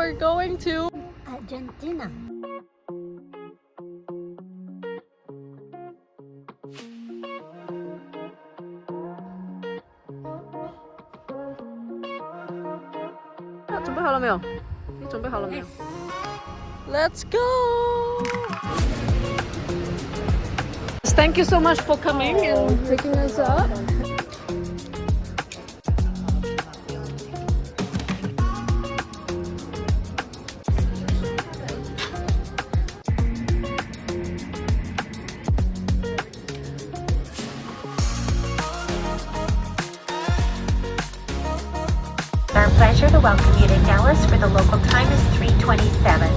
we're going to Argentina. Let's go! Thank you so much for coming and taking us up. Our pleasure to welcome you to Dallas, where the local time is 3:27.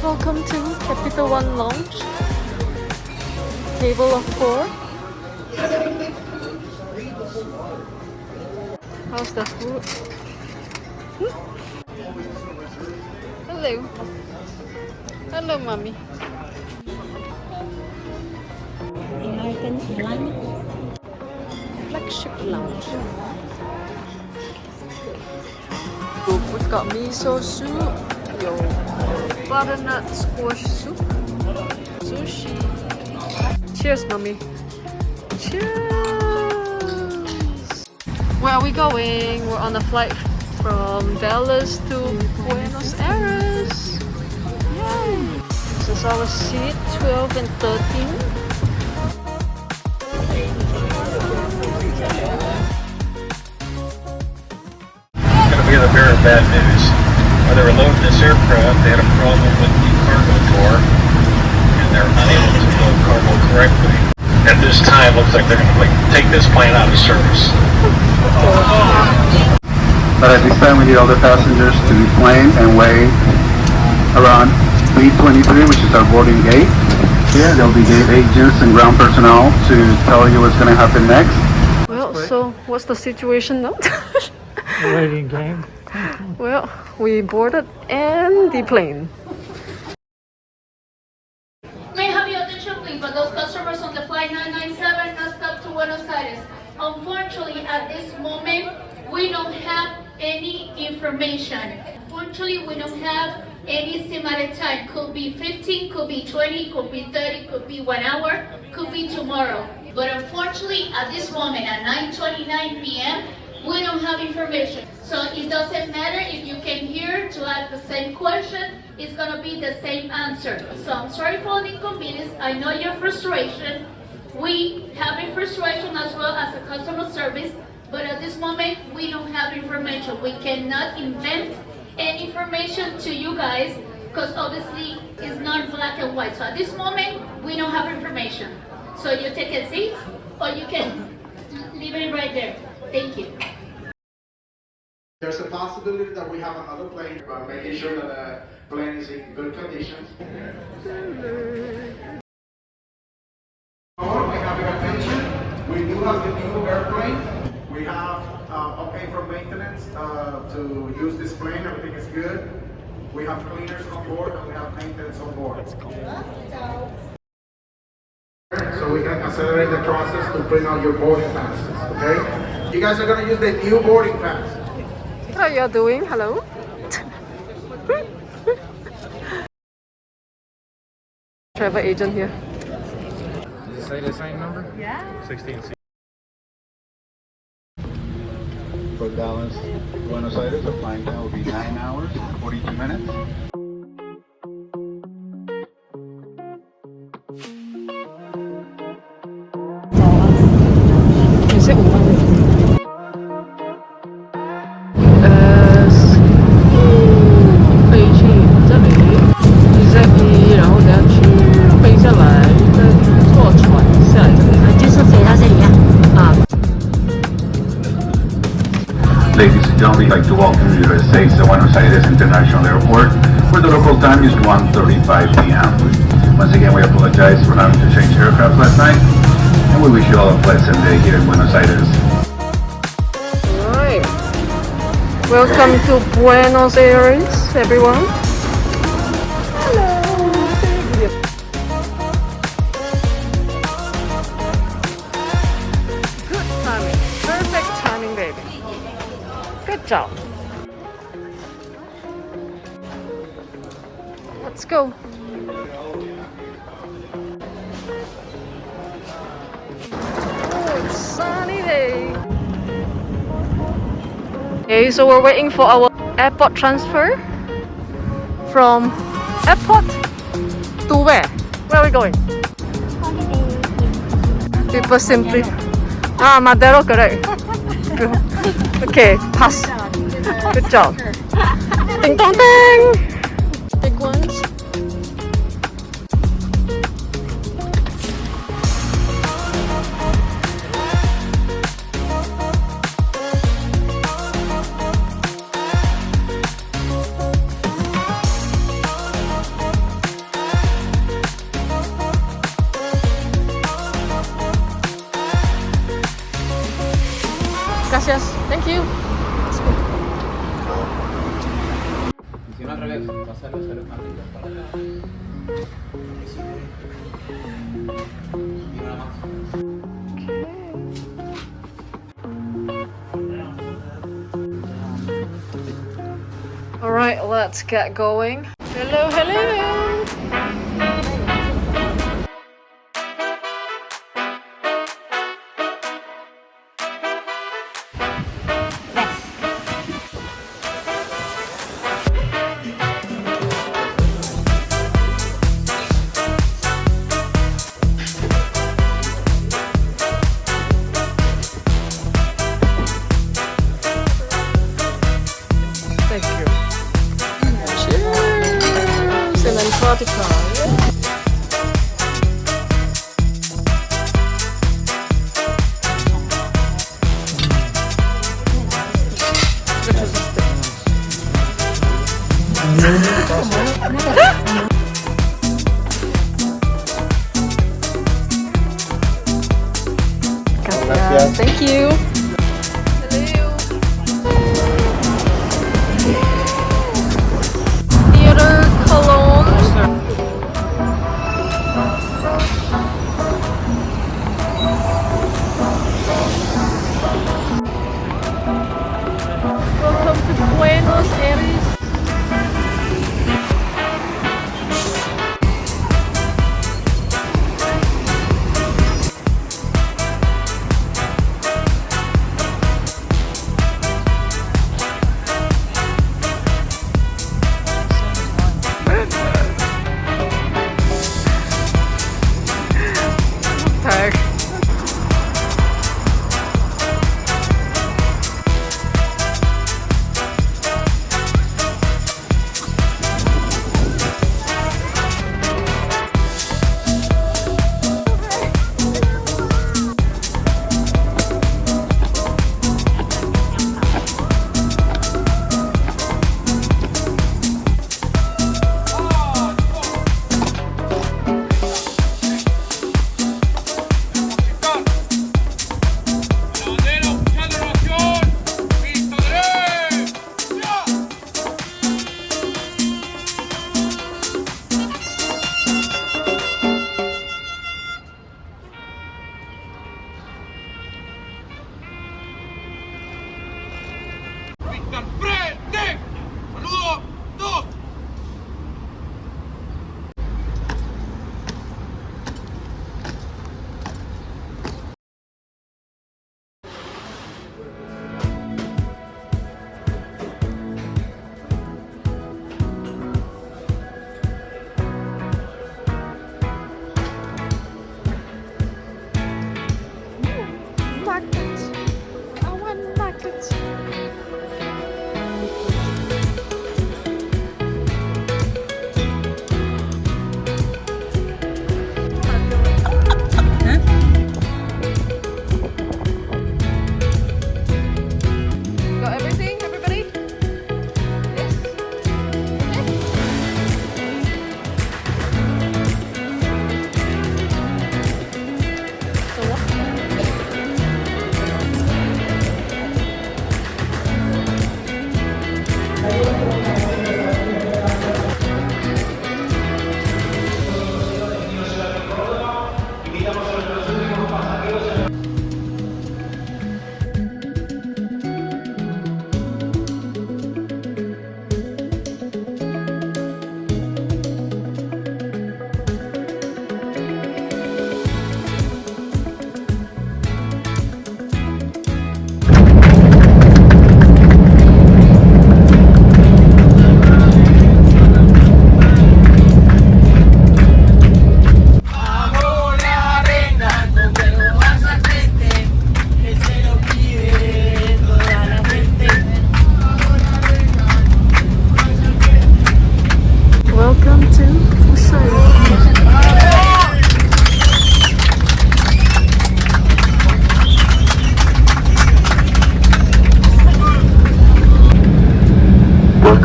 Welcome to Capital One Lounge. Table of 4. How's the food? Hello. Hello, mommy. American Airlines. Flagship Lounge. We've got miso soup, butternut squash soup, sushi. Cheers, mommy. Cheers. Where are we going? We're on a flight from Dallas to Buenos Aires. Yay! This is our seat 12 and 13. We had a bearer of bad news. While they were loading this aircraft, they had a problem with the cargo door, and they're unable to load cargo correctly. At this time, looks like they're going to take this plane out of service. But at this time, we need all the passengers to deplane and wait around 3:23, which is our boarding gate. Here, there'll be gate agents and ground personnel to tell you what's going to happen next. Well, so what's the situation now? Waiting game. Well, we boarded and deplaned. May I have your attention, please, for those customers on the flight 997 non-stop to Buenos Aires. Unfortunately, at this moment, we don't have any information. Unfortunately, we don't have any estimated time. Could be 15, could be 20, could be 30, could be 1 hour, could be tomorrow. But unfortunately, at this moment, at 9:29 p.m., we don't have information. So it doesn't matter if you came here to ask the same question, it's gonna be the same answer. So I'm sorry for the inconvenience. I know your frustration. We have a frustration as well as a customer service, but at this moment, we don't have information. We cannot invent any information to you guys because obviously it's not black and white. So at this moment, we don't have information. So you take a seat or you can leave it right there. Thank you. There's a possibility that we have another plane, but making sure that the plane is in good condition. We have your attention. We do have the new airplane. We have okay for maintenance to use this plane. Everything is good. We have cleaners on board and we have maintenance on board. So we can accelerate the process to print out your boarding passes. Okay? You guys are going to use the new boarding pass. How you doing? Hello. Travel agent here. Does it say the same number? Yeah. 16. For Dallas, Buenos Aires, the flight time will be 9 hours, 42 minutes. Ladies and gentlemen, I'd like to welcome you to EZE Buenos Aires International Airport, where the local time is 1:35 p.m. Once again, we apologize for having to change aircraft last night, and we wish you all a pleasant day here in Buenos Aires. Alright. Welcome to Buenos Aires, everyone. Hello. Good timing. Perfect Good job. Let's go. Oh, it's sunny day. Okay, so we're waiting for our airport transfer from airport to where? Where are we going? People simply Madero, correct. Okay, pass. Good job. Ding dong ding. Big ones. Gracias. Thank you. All right, let's get going. Hello, hello. Thank you. Cheers! In Antarctica. Gracias. Thank you. Theater Cologne. Welcome to Buenos Aires.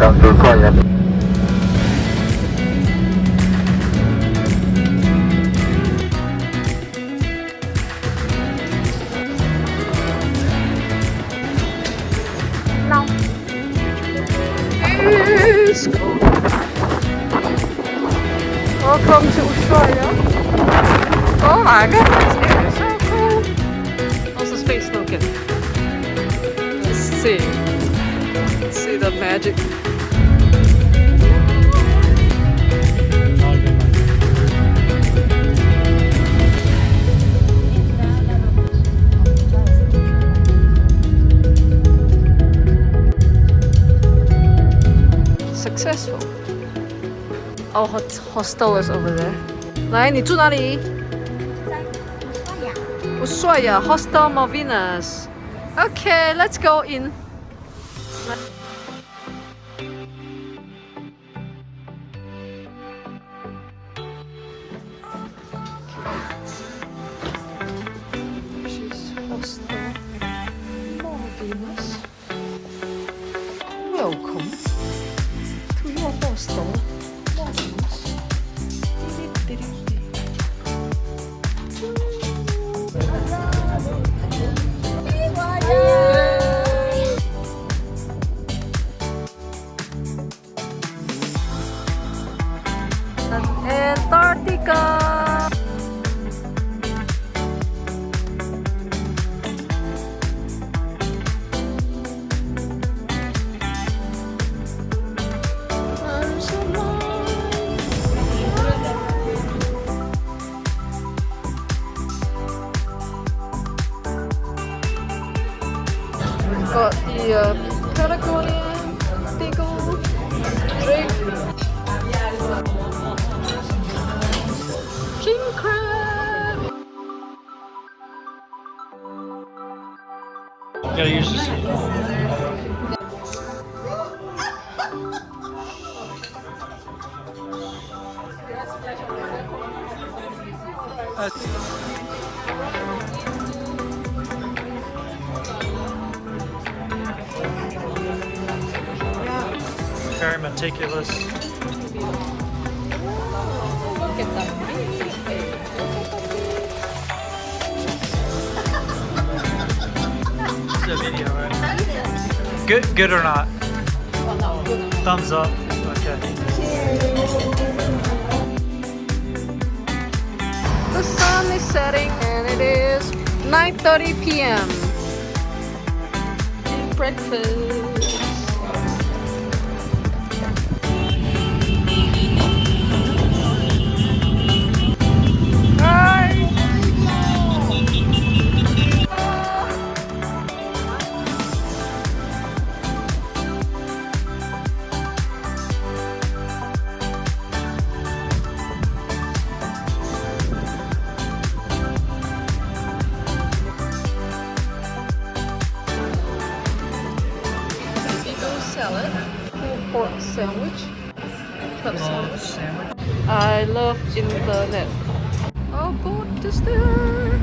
welcome to Ushuaia. Let's go. Welcome to Ushuaia. Oh my goodness, it is so cool. Also space smoking. Let's see. Let's see the magic. Successful. Our hostel is over there. 来，你住哪里？Ushuaia, Hostal Malvinas. Okay, let's go in. She's Hostal Malvinas. Welcome to your hostel, Malvinas. Antarctica. Got the Patagonian Beagle drink. King crab. Gotta use this. Very meticulous. Look at that. This is a video, right? Good or not? Thumbs up. Okay. The sun is setting and it is 9:30 p.m. Breakfast. Salad, pork sandwich, club sandwich. I love internet. Our boat is there.